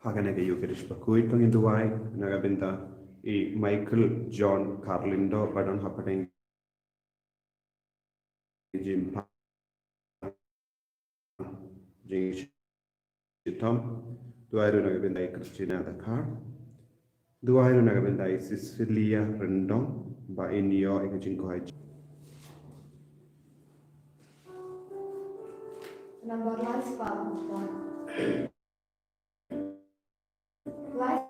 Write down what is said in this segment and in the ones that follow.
Haganega Yukerish Bakuitong in Dubai, Nagabinda, E. Michael John Carlindo, Badon Happening Jim Jing Tom, Duairo Nagabinda Christina the car, Duairo Nagabinda Cecilia Rendon, by in New York, Jinko. Number life one. Life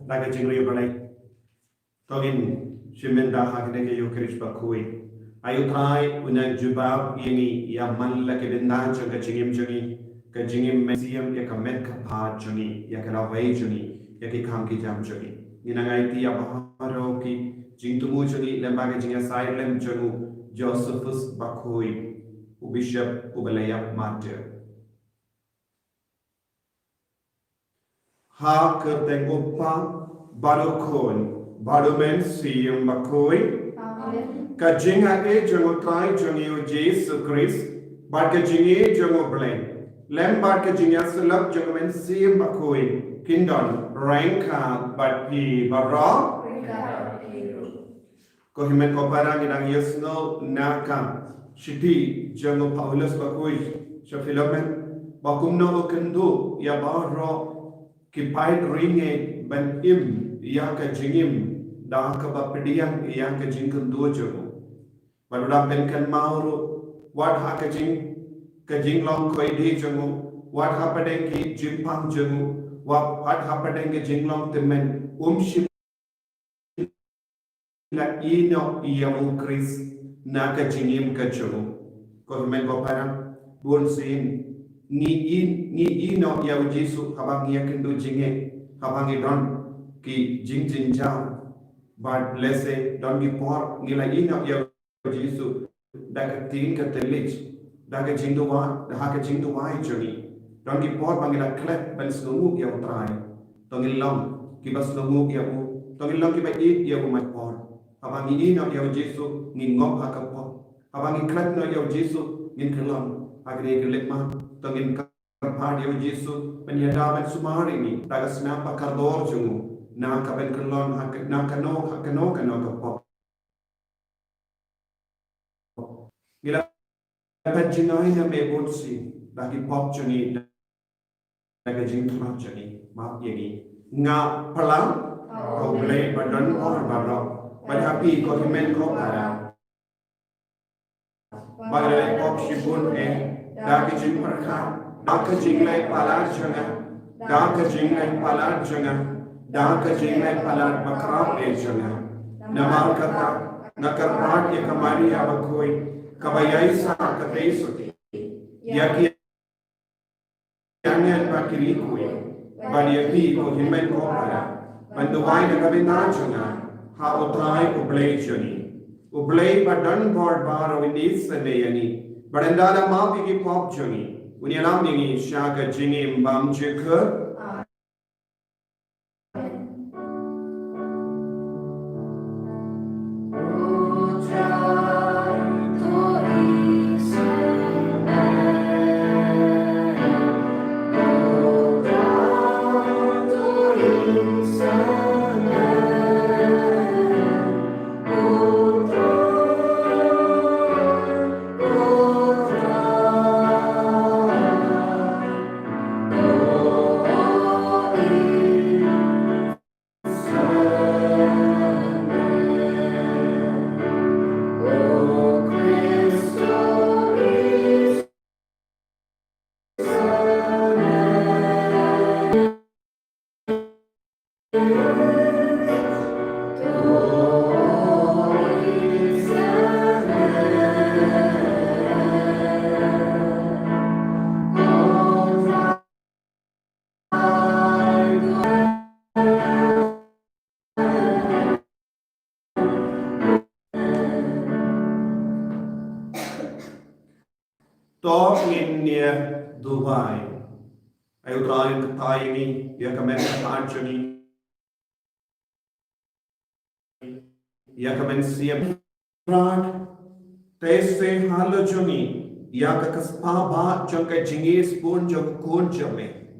Like a jingle ballet. Togin, Shimenda Hakineke Yukerish Bakui. Ayutai, Unang Jubab, Yini, Yaman Lakibindan, Changachim Juni, Kajingim Mesium, Yakamet Kapad Juni, Yakaraway Juni, Yakikanki Jam Juni. Inangaiti Abaharoki, Jintumu Juni, Lembagajing Asylum Junu, Josephus Bakui, Ubishop Ubalaya Martyr. Ha Kerteng Upa, Balokon, Balomen Sium Bakui, Kajinga E Jungotrai Jungio Jesus Christ, Barkajingi Jungo Blaine, Lambarkajinga Sulap Jungamen Sium Bakui, Kindon, Ranka, Bati Barra, Kohimet Koparang in Yasno, Naka, Shiti, Jungo Paulus Bakui, Shafilomen, Bakumno Okendu, Yabarro. Kipai ringe ban im yaka jingim da ka bapdiang yaka jingkun dojo baluda ben kan mauro wat haka jing ka jinglong koi de jongu wat hapade ki jimpang jongu wat hapade ki jinglong temen ship la ino yamu kris naka jingim ka jongu ko men ko para bun sin ni ino ya Jesu habang ya kendo jinge habang idon ki jing jing jam but lese don gi por ni la ino ya Jesu daga tin ka telich daga jing do wa da ha ka jing do wa joni don gi por bangila klep ban snu ya utrai don gi long ki bas nu ya u don gi long ki ba i ya u ma por habang ino ya Jesu ni ngop ha ka por habang klep no ya Jesu nin kelong agre gelek ma tongin kapad yo Jesu penyadaban sumarini taga snapa kardor jungu na kaben kelon na kano kapop gila pajinoi na me botsi bagi pop juni daga jingtma juni map yegi nga palang oble badon or baro badapi ko himen ko para bagale pop shibun Daka jing marka, daka jing lai palar janga, daka jing lai palar janga, daka jing lai palar bakrab le janga. Namal kata, nakarpat ya kamari abakoi, kabayai sa katay suti. Yaki yanyan pakiri kui, baliyapi ko himen ko para, banduway na kabina janga, ha utray ublay jani. Ublay badan board baro inis sa layani. Barandala mapi ki pop joni Unialam ini syaka jingim bam jeke. Tok in Dubai. Ayo terakhir ketai ini, ya kemen ketajani, ya kemen siap rad, tese halajuni, ya kekespa ba jangka jingis pun jang kun jame,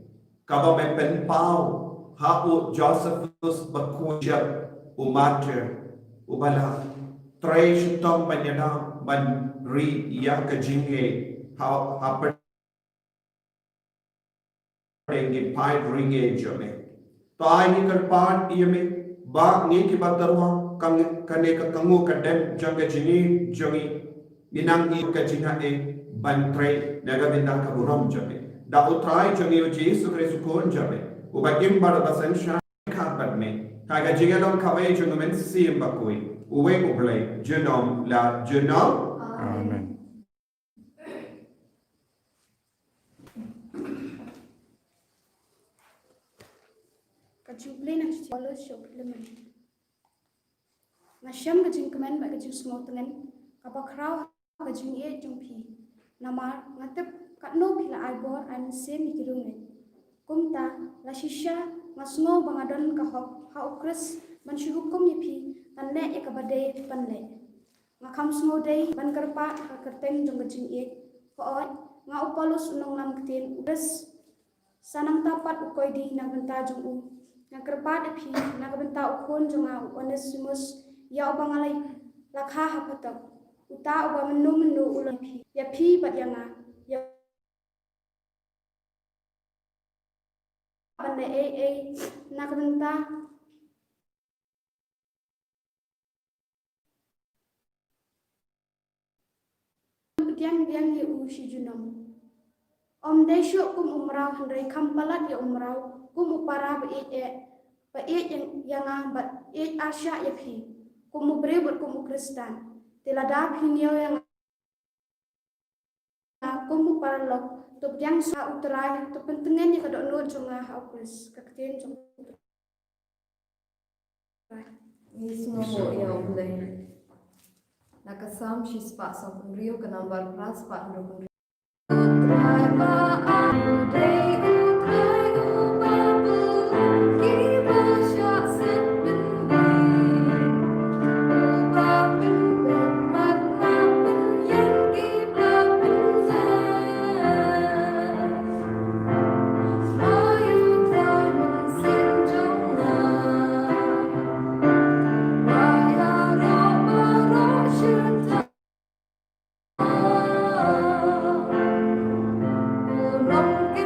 kaba me pen pau, hau Josephus bakujab, umater, ubala, treish tom banyana ban ri ya kejinge, hau haper ringgit pai ringgit jame. तो आई नि कर पाट ये में बाग ni ki batarwa kane ka kangu ka dem janga jini jongi minang i ka jina e bantre naga binda ka buram jame da utrai jongi o jesu kristu kon jame u ba imbar basan sha ka badme ka ga jiga dom ka ve jongi men sim ba koi u we u blai jenom la jenom amen. Kajumplin ang siyalo siya lemen. Nasyam kajing kemen ba kajing semua tengen kapakraw kajing ye jumpi. Nama ngatep katno bila aibor an sem ikirunge. Kumta la shisha ngasngo bangadon kahok haukres manshuhukum yipi tanne ekabade panle. Ngakam semua day ban kerpa kerteng jong kajing ye. Koot nga upalus unong nam ketin udes sanam tapat ukoy di nabenta jong u. Yang kerpat api nak benta ukun jonga Onesimus ya ubang alai lakha hapatak uta uba menu ulang pi ya pi bat yanga ya bande nak benta diang ye usi junam om desho kum umrau handai kampalat ya umrau kum upara ba yang ba asya ya pi kum brebut kum kristan telada pinyo yang kum upara lok to yang sa utrai to pentengen ni kadok no jonga haupres kakten jong Yesus mo ya ulai nakasam shispa sa rio kanal bar pras pa ndo utrai ba amde Long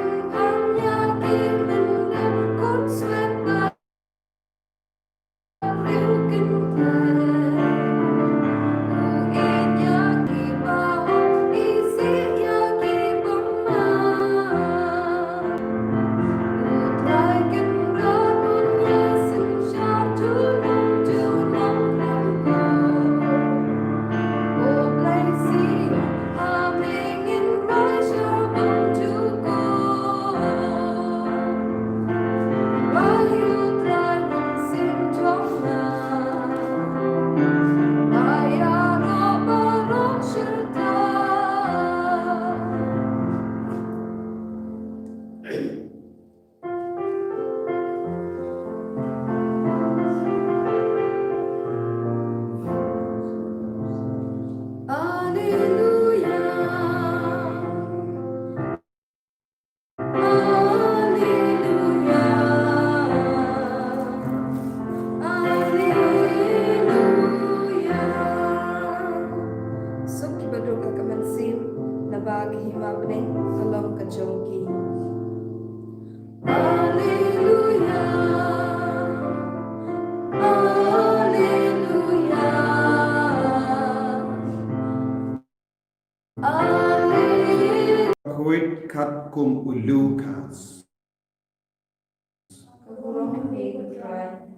Kurang lebih kutrai.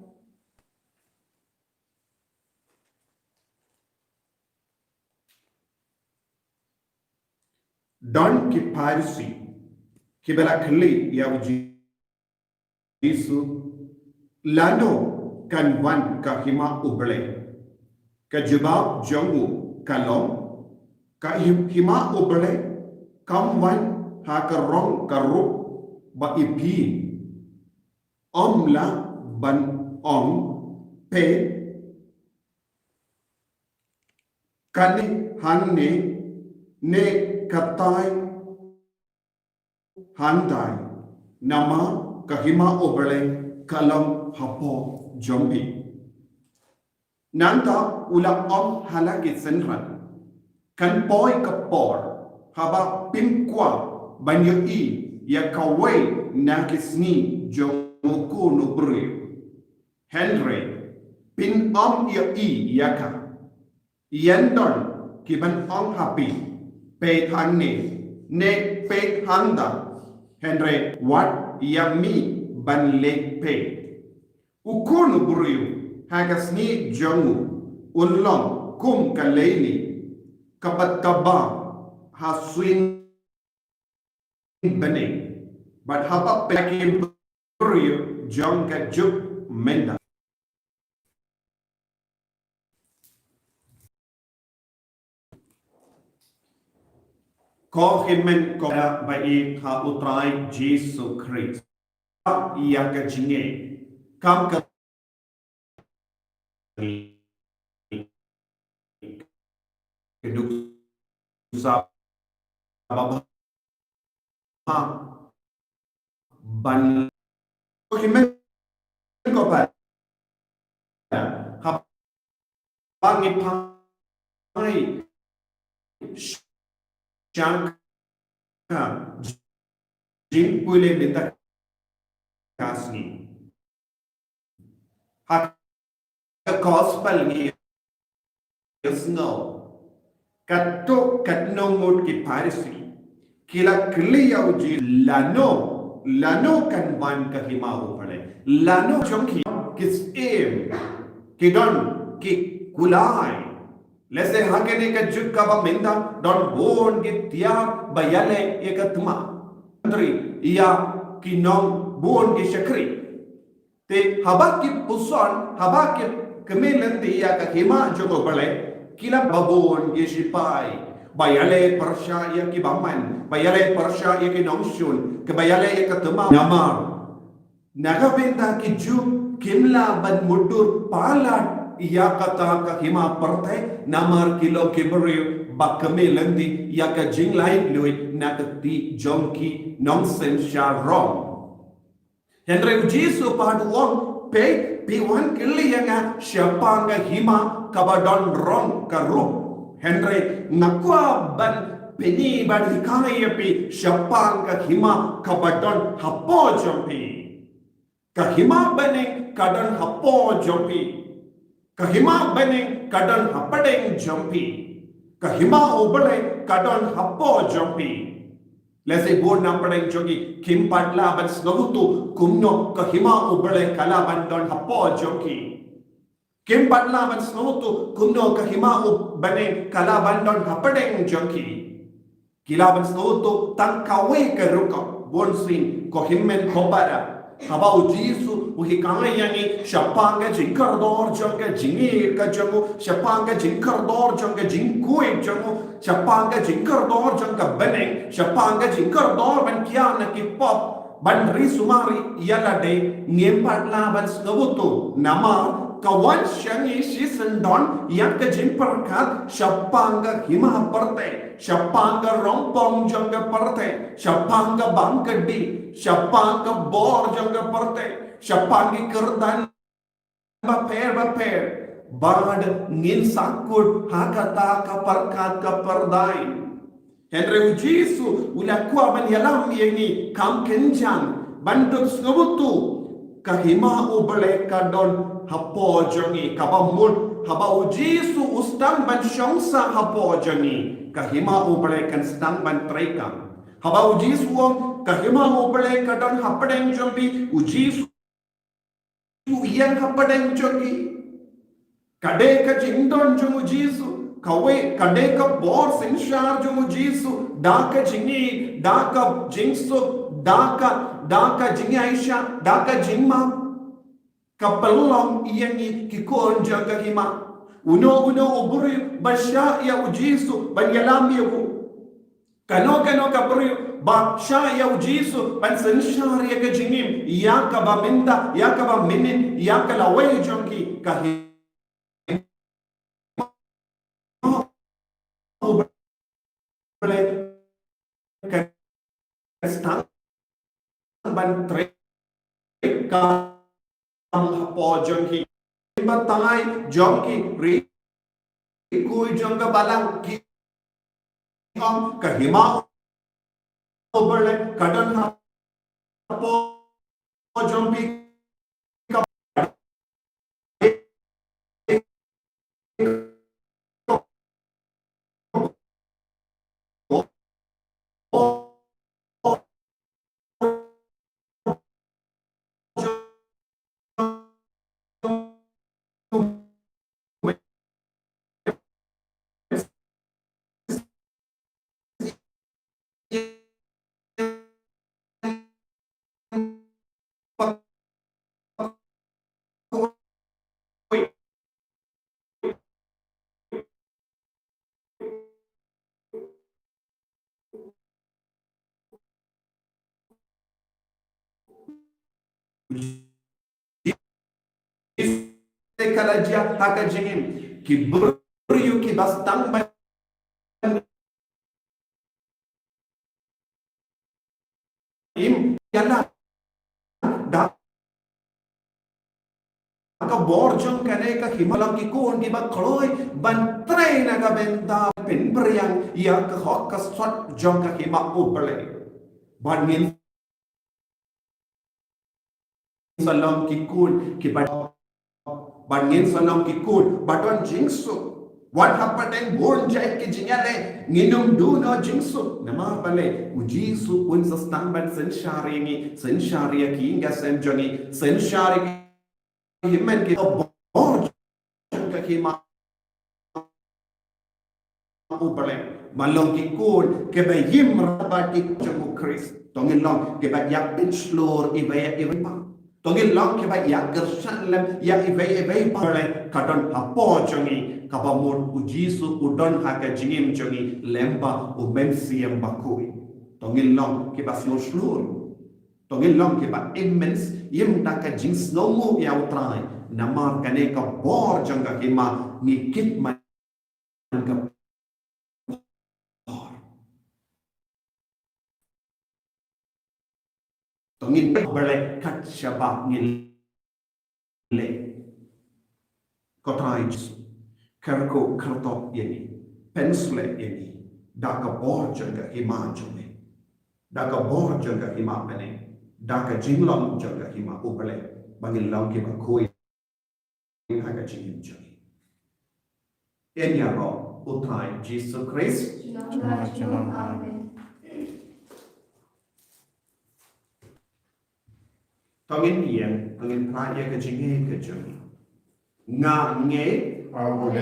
Don kiparisi kibela kli ya Yesu lano kan wan kahima uble ka jebab jongu kalom ka hima uble kam wan ha karong karup ba ipi omla ban ong pe kani hanne ne katai handai nama kahima obele kalam hapo jombi nanta ula om halagi senran kan poi kapor haba pimkwa banyo i ya kawai nakisni jomuku nubri Henry pin om ya i yaka yandon kiban om happy pe thanne ne pe handa Henry what yami ban lek pe ukunu buriu hagasni jongu unlong kum kaleli kabat kaba ha swing bane but hapa peke buriu jong ka juk menda ko himen ko bai ha utrai Jesus Christ ia ka jinge kam ka keduk sa baba ban ko himen ko ba ha bangi pai Shanka Jim Pule Minta Kasni Hak Gospel ni Snow Kato Katno Mut ki Parisi Kila Kliya Uji Lano kan wan kahima upale Lano Chonki Kis aim Kidon Ki Kulai Lese hakene ka jukka ba minda don bon gitya bayale ekatma andri iya kinong bon gi shakri te haba ki puson haba ki kemelenti ya ka hima jogo bale kila babon gi shipai bayale parsha ya ki baman bayale parsha ya ki nongshun ke bayale ekatma namar naga benda ki juk kimla ban mudur palat ia kata ka hima partai namar kilo kibri bakame landi ya ka jinglai lui nakati jonki nonsense sharong Henry Jesu paduang pe piwan kili yanga siapanga hima kabadon rong karu Henry nakwa ban peni badikaya pi siapanga hima kabadon hapo jompi kahima bane kadan hapo jompi kahima bane kadan hapadeng jompi kahima obale kadan hapo jompi lese bon napadeng jogi kim padla ban snogutu kumno kahima obale kala ban don hapo jogi kim padla ban snogutu kumno kahima obane kala ban don hapadeng jogi kila ban snogutu tang kawe keruko bon swing kohimmen khobara haba ujisu uhikanga yangi shapanga jinkardor jonga jingi ka jongu shapanga jinkardor jonga jinkue jongu shapanga jinkardor jonga bane shapanga jinkardor ban kiana ki pop ban ri sumari yala de ngempatla ban skabutu nama kawan shangi season don yang ka jinparkat shapanga hima parte shapanga rompong jonga parte shapanga bangkadi Shapanga bor janga parte shapangi kerdan baper bad ngin sakut hakata ka parkat ka pardai Henry Jesu ulakwa ban yalam yengi kam kenjang banduk snobutu kahima ubale kadon hapo jongi kabamul haba Jesu ustan ban shongsa hapo jongi kahima ubale kan stang ban treka haba Jesu kahima obale kadon hapadeng jombi ujisu yang hapadeng jogi kadeka jingdon jumu jisu kawe kadeka bor sinshar jumu jisu daka jingi daka jingsu daka jingi aisha daka jingma kapalong iyangi kikon jaga hima uno uburi basha ya ujisu banyalam yabu kano kaburi ba sha ya ujisu ban sinshar ya gajingim ya kaba minda ya kaba minin ya kala way jonki kahi stang ban tre ka po jonki batai jonki ri kui jonga balang ki kahima oberle kadan po jonki kala dia taka jingim ki buriu ki bastang ban im yala da ka borjong kane ka himalang ki kun ki ba kloi ban train na ka benta pen priang ya ka hok ka swat jong ka hima ubale ban ngin salam ki kun ki ba Bangin sanam ki kun baton jingsu what happened and born jai ki jingale nginum do no jingsu nama pale ujisu un sastang ban senshari ki inga senjoni senshari himmen ki bor ka ki ma upale malong ki kun ke ba yim rabati chamu kris tongin long ke ba yak bin slor ibaya ibaya tongil long ke ba ya gersan lem ya ivei pale kadon apo jongi kabamur ujisu udon haka jingim jongi lemba u memsiem bakui tongil long ke ba slur tongil long ke ba immens yim taka jings nomu ya utrai namar kane ka bor jonga kema ni kitman ka tongin bale kat shaba ngil le kotrai karko karto yani pensle yani daka bor janga hima jome daka bor janga hima bane daka jinglong janga hima ubale bangil long ki ba koi haga jingim jagi enya ro utrai Jesus Christ Amen. tongin yen tongin praya ka jinge ka jami nga nge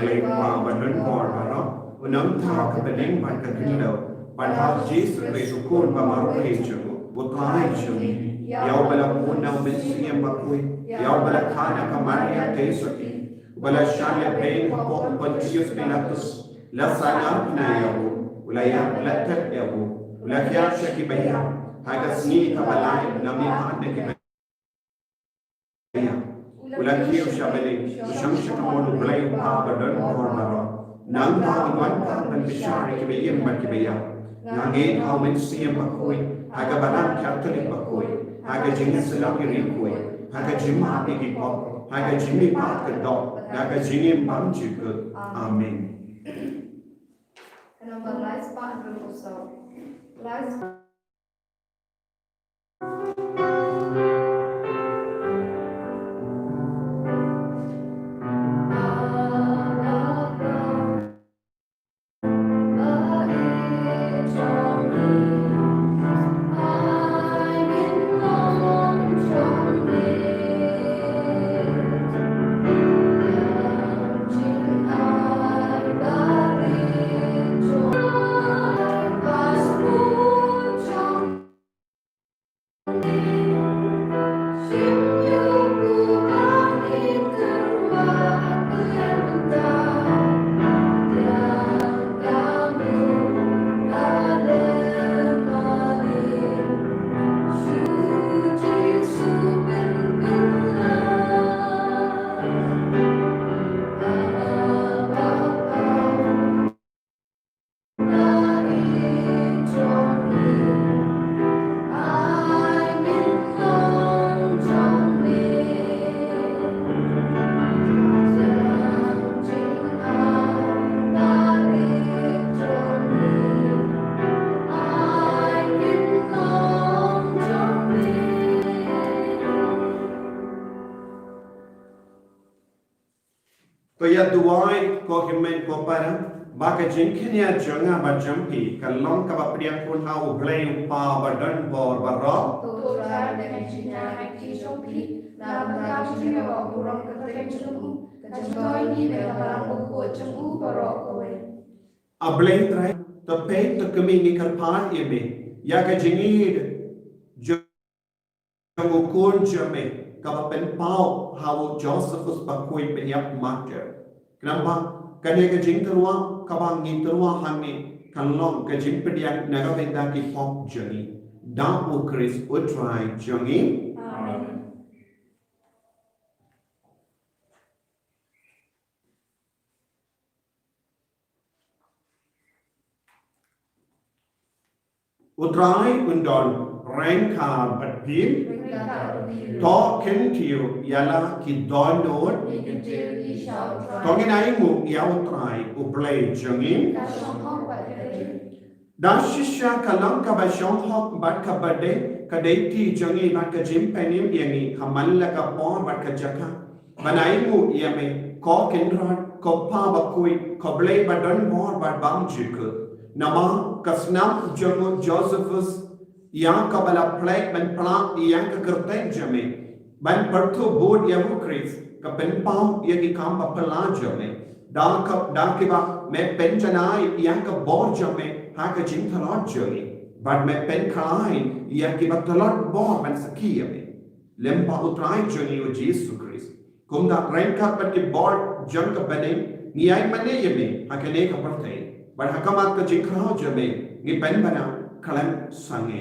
le kwa banon bor baro unam tha ka beneng ban ka kindo ban ha Jesus Christ kun ba maro pe chu utrai jami yaw bala kunna bisiam bakui yaw bala khana ka maria te saki bala shale be ko Pontius Pilatus la sana na yawo wala ya la tat yawo wala kya shaki baya haga sni ka balai nami khan ne ulang kiyo siya balik usang siya kamono bulay pa badon or baro nang iwan pa ng bisyari kibayim ba kibaya nangin how men siyam bakoy haga balang Catholic bakoy haga jingin sila kirikoy haga jima ikipop haga jimi pa kadok haga jingin bang jikot amen. Kenapa lais pak berusau lais ko ya duai ko himen ko para ba ka jinknya janga ba jampi kalong ka ba priang pun au glei pa ba dan bor ba ro tu ra dengan jinya hati sopi na ba jinya ba burong ka trem chung ka joy ni be ba ko chung u baro ko we a blei trai to pe to kami ni kal pan ye me ya ka jingid jango kun jame ka ba pen pau how Josephus ba koi pen yap matter kenapa kane ka jing terwa ka ba ngi terwa hanne kan long ka jing pediak naga benda ki pop jani da o Chris o try jangi amen utrai undon rengka batpin to kentiu yala ki donor tongin ai mu ya utrai u play jangin da shisha kalam ka ba shong hok bat ka bade ka deiti jangi bat ka jim penim yangi hamal la ka por bat ka jaka banai mu yame ko kenrod ko pa ba kui ko blay badon bor bat bang jik nama kasnam jango Josephus yang kabala plek ben plak yang ka kerten jame ban pertu bod ya Chris ka ben pau ya ki kam ba pala jame da ki ba me pen janai yang ka bor jame ha ka jing thalot jame but me pen khai ya ki ba thalot bor ban sakia me lempa utrai jani o Jesus Christ kum da renka pat ki bor jang ka bane ni ai mane ye me ha ka ne ka parthe but ha ka mat ka jing khao jame ni pen bana kalam sange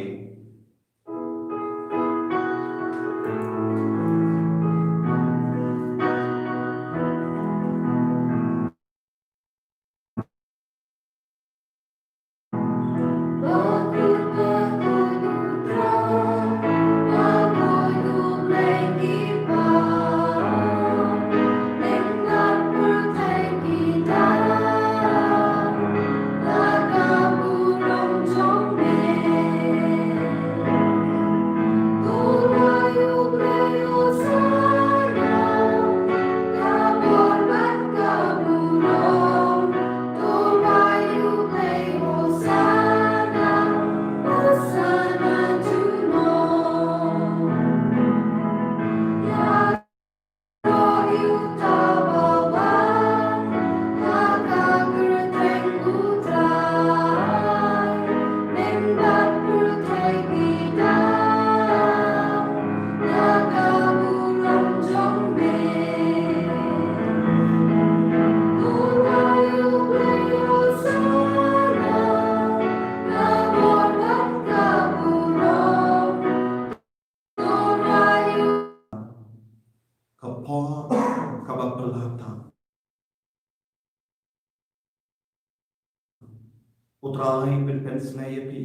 utrai pen pensla ye pi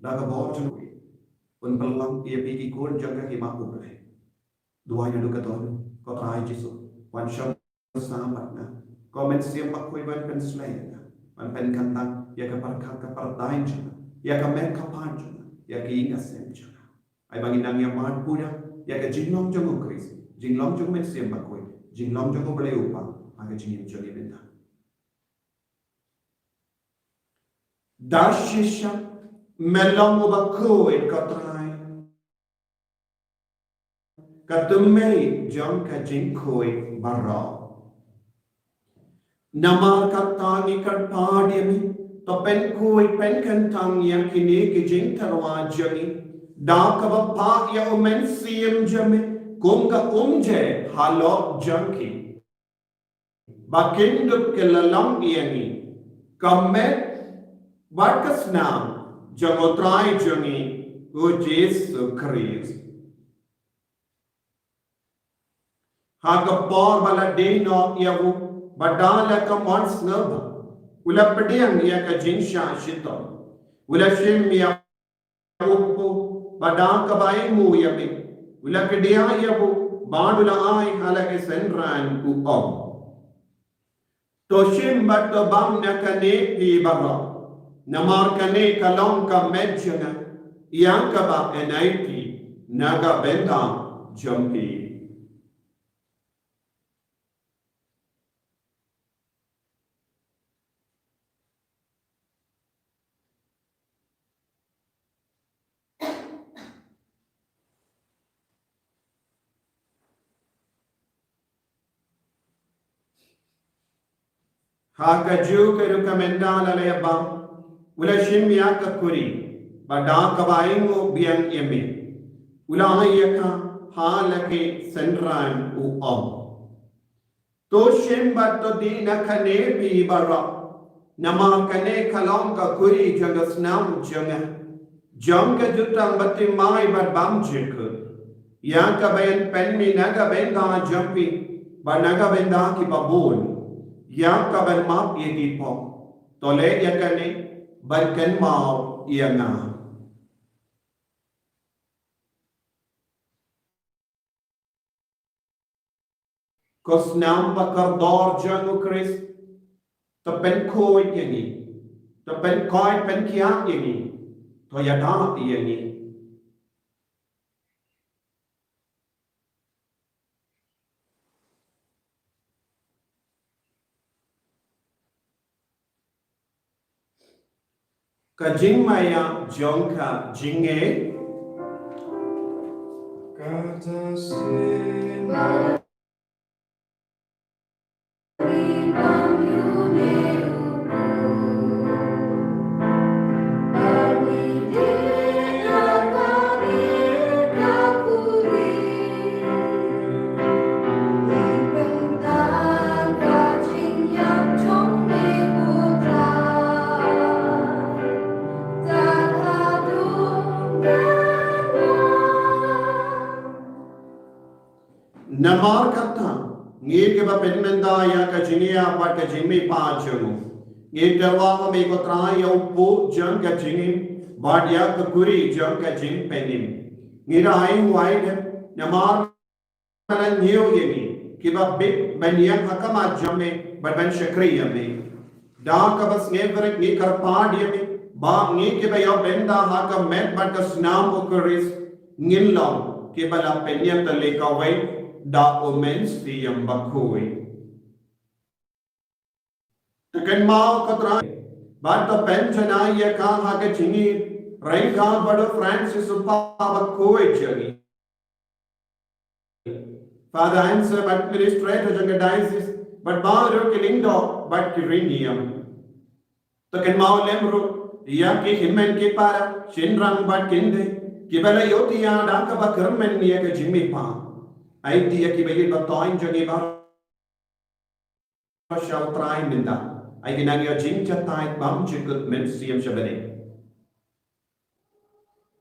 daga bor jui un pelang ye pi ki kun jangka ki ma ule dua nya duka ton ko trai jisu wan sham samat na ko men siam pak koi ban pensla ye na wan pen kantang ya ka par khat ka par dain jana ya ka men ka pan jana ya ki inga sem jana ai bangin nang ya mat puja ya ka jinglong jong Chris jinglong jong men siam pak koi jinglong jong bele upa aga jingin joli benda Dashisha melam ubakoi katrai katumei jam ka jinkoi barra namar katangi karpadiami to pen koi pen kantang ya kini ki jing tarwa jami da ka pa ya omen siem jame kumga umje halo janki bakindup ke lalam yangi kamet Varkas nam jangotrai jangi o Jesus Christ. Haga por bala deno yavu badala ka mons naba. Ula pediang ya ka jinsha shito. Ula shim ya upu badang ka bayi mu yabi. Ula kedia yavu bandula ai halake senran ku om. Toshim bat bam nakane di barra. Namar kane kalong ka medjana yang ka ba enaiti naga benda jampi Haka ju ke rukamenda la lebang. Ula shim ya ka kuri. Bada kabaingo biang yemi. Ula ayaka halake senran u om. To shim bato di na kane pi bara. Nama kane kalong ka kuri jangas nam janga. Janga jutang bati mai bat bam jika. Yang ka bayan pen mi naga benda jampi. Ba naga benda ki babun. Yang ka ban map ye di po. Tole ya kane barkan mau ya nga. Kos nam bakar dor jangu Chris. Ta pen koi yani. Ta pen koi pen kiak yani. To ya da yani. Ka jing maya jong ka jinge. Kata sina Namar kata ngir ke ba penmenda ya ka jingia pat ka jimi pa chungu ngir dawa me ko tra ya upu jang ka jingi bad ya ka kuri jang ka jing penim ngir ai wide namar kana niyo yemi ke ba big baniya hakama jamme bad ban shakriya me da ka bas ngever ngi kar pa yemi ba ngi ke ba ya benda ha ka met bad ka snam okuris ngin long ke ba la penya ta le ka wai da omens di yang bakui. Tekan mau katra, bata penjana ye ka hake chingi, rain ka bado Francis upa bakui chagi. Father answer administrator janga diocese, but baru kilindo but kirinium. Tekan mau lemru, ya ki himen ki para, shinrang but kinde, kibala yoti ya daka bakermen ye ke jimmi pa. Idea ki bagi batoin jangi bar shall try minda. I can have your ginger tight bum chikut men siam shabane.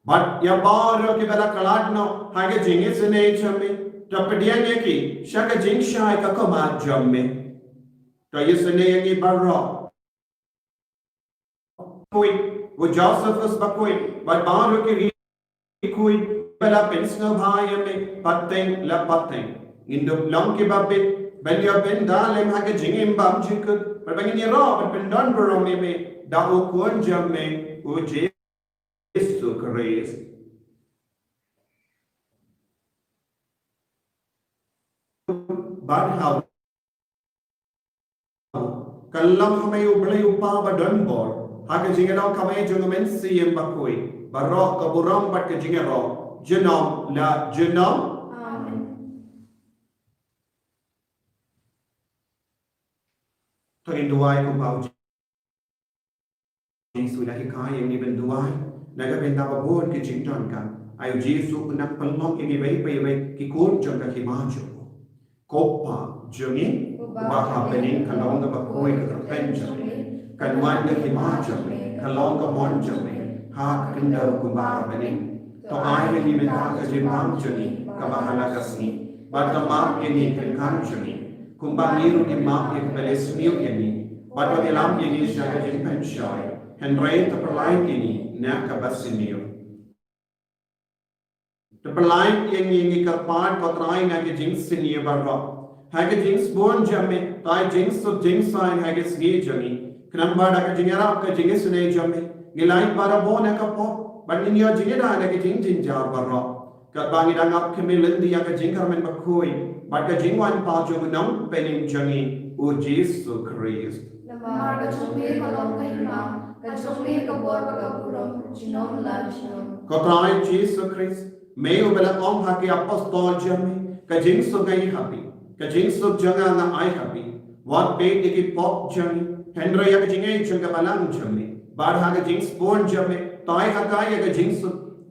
But ya bar ki bala kalat no hage jingis in chame. Tapadian ki shaka jing shai kakoma jamme. To yisane ki barro. Point wo Josephus bakui, but bar ki kui. Bala pensno bhai me pateng la pateng indo long ke babbe belya ben dalem hage jingim bam jikut but bangin ro but ben don bro me da o kon jamme o jesu Christ but how kallam hame ublai upa ba don bor hage jingelo kame jungumen siem bakui barok kaburam but ke jingero Genome la genome. Amen. To in duai ko bau Jesu la kai yang ni ben duai naga ben ta babon ki jington ka ayo Jesu unak pelong ini bai bai bai ki kon jong ka ki majo kopa jongi ba ha pening kalong ka koi ka penjo kan wan ka ki majo kalong ka monjo ha kenda ko ba pening to ai ni menta ka jimam joni ka bahala kasni but the map ini kan joni kumbangiru ki map ek belesmiu ini but the lam ini shaga jimpen shai henry to perlain ini na ka basimiu to perlain ini ka part patrai na ke jings ni barra ha ke jings bon jamme tai jings to jings sign ha ke sni joni knambada ka jingara ka jings ne jamme gilai para bon ka po but in your jingada na ke jing jar barra ka bangi dang up kemilen dia ka jing karmen bakui but ka jingwan pa jo nang pening jangi o Jesu Christ Namar ka chumi ka long ka hima ka chumi ka bor ka purom chinom la chinom ka trai Jesu Christ me o bela om ha ke apostol jamme ka jing so gai happy ka jing so janga na ai happy What paid the pop jummy, Henry Yaka Jing, Chungabalang jummy, Badhaga Jing Spawn jummy, Tai Hakaya Jings,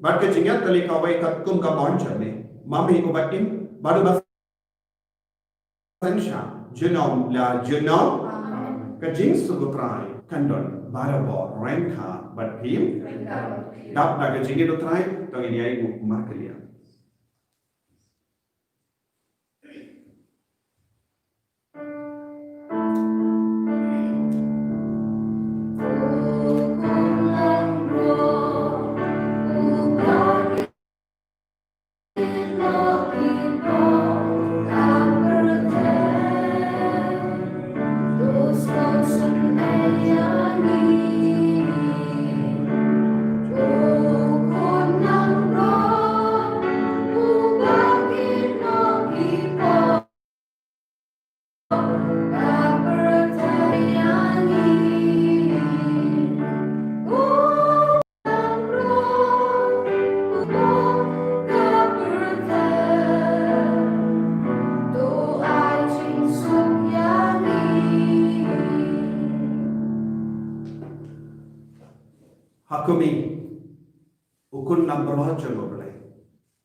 Baka Jingatali Kawai Kakum Kabon jummy, Mummy Obakim, Badaba Sansha, Genome la Genome, Kajings to the try, Kandon, Barabo, Ranka, but him, Dap like a Jingy to try, Toginia Markelia. Hakumi, ukun number one jangobale.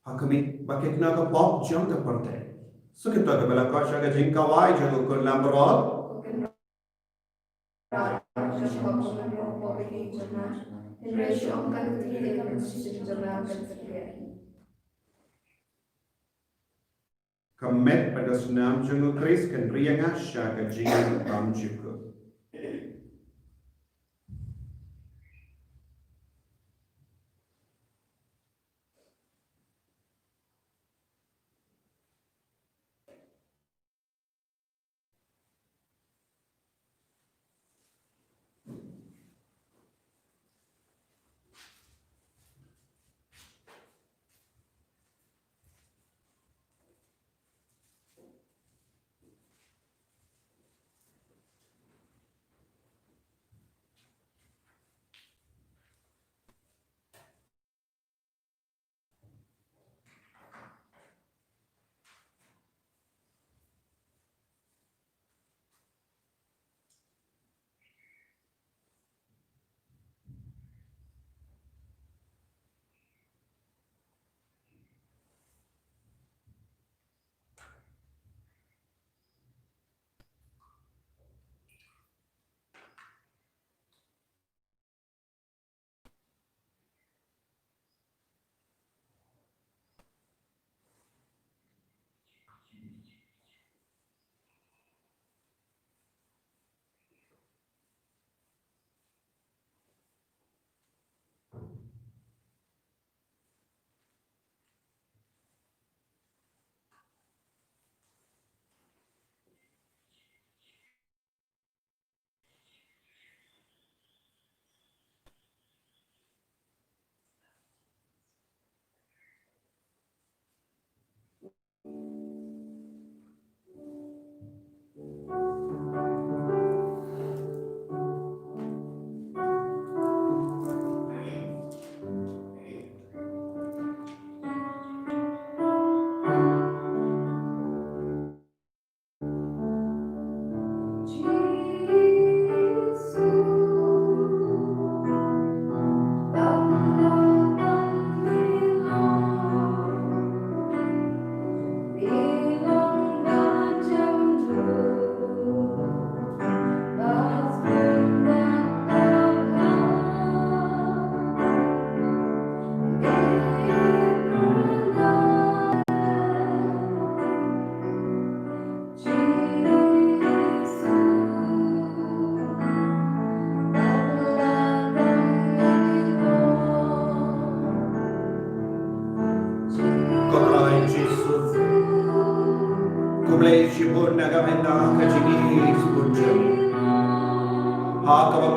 Hakumi, bakit na ka pop jang ka parte. So kita ka bala ka siya ka jing kawai jang ukun number one. Kamet pada senam jang ukris kan rianga siya ka jing kam juku.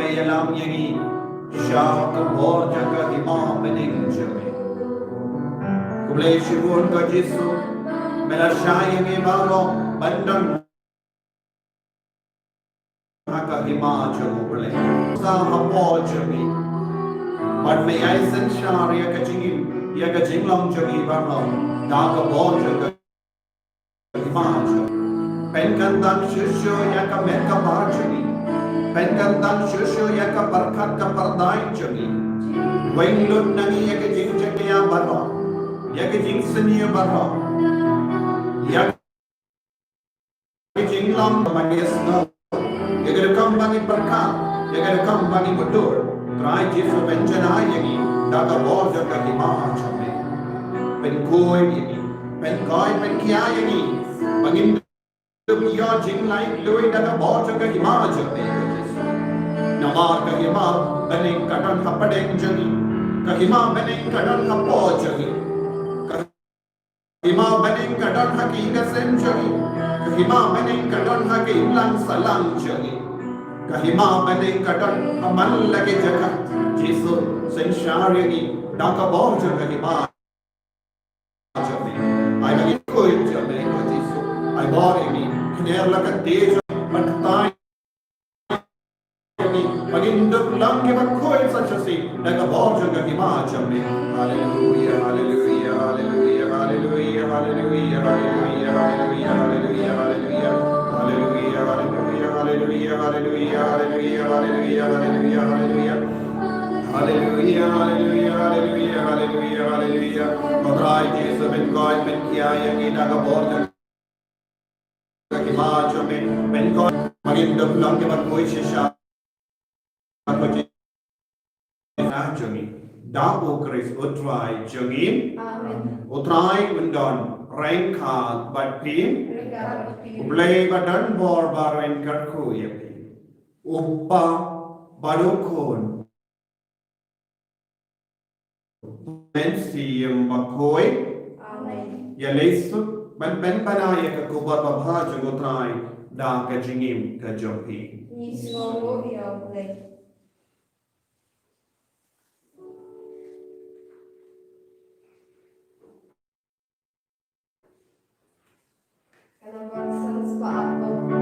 Yalam Yagi, Shak Borjaka Imam Beninjame. Kuble Shibun Kajisu, Melashayami Balo, Bandan Haka Himachakule, Sahabojami. But may I send Shar Yakajing, Yakajing Long Jagi Barlo, Daka Borjaka Himachak. Penkandang shusho yaka meka barjani. Penkandang shusho yaka barkat ka pardai jani. Wainlut nangi yaka jing jakaya barra. Yaka jing seniya barra. Yaka jing lam magesna. Yaka rekam bangi barkat. Yaka rekam bangi mudur. Try jisu benjana yagi. Daga borja ka hima chame. Penkoi yagi. Penkoi penkia yagi. Bangin Dia jing lain lui daga borja ka hima chame. Namar ka hima bening katan hapadeng jagi. Ka hima bening katan hapo jagi. Ka hima bening katan haki gasen jagi. Ka hima bening katan haki lang salang jagi. Ka hima bening katan amal lage jaga. Jisu sensyari daga borja ka hima chame. Ay bagi koi chame ko Jisu. Ay bori ni kiner laka teja pattai Maginduk lang ke bakhoy sa chasi daga borja ka hima chame. Hallelujah, hallelujah, hallelujah, hallelujah, hallelujah, hallelujah, hallelujah, hallelujah, hallelujah, hallelujah, hallelujah, hallelujah, hallelujah, hallelujah, hallelujah, hallelujah, hallelujah. Hallelujah, hallelujah, hallelujah, hallelujah, hallelujah. Kodrai Jesu ben koi ben kia yang daga borja ka hima chame. Ben koi maginduk lang ke bakhoy shisha Jangi, Dabu Chris Utrai Jangin, Amen. Utrai Undon, Rainka Batpin, Ublay Badan Bor Barin Karku Yapi, Uppa Badukun, Mensium Bakoi, Amen. Yalesu, Ben Banaya Kakuba Babha Jangutrai, Daka Jingim Kajopi. Nisoro yaule. Kalabasan sa ato.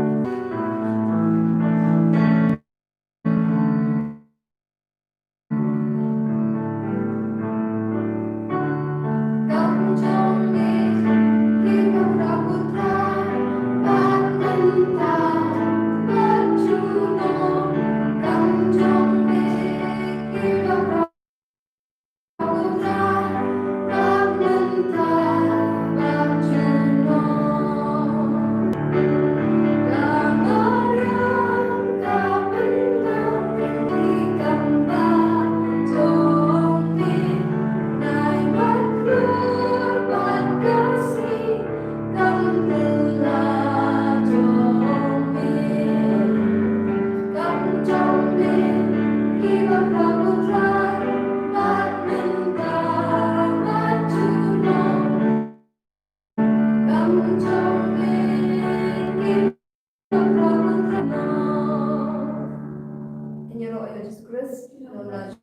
In your Royal Jesus Christ,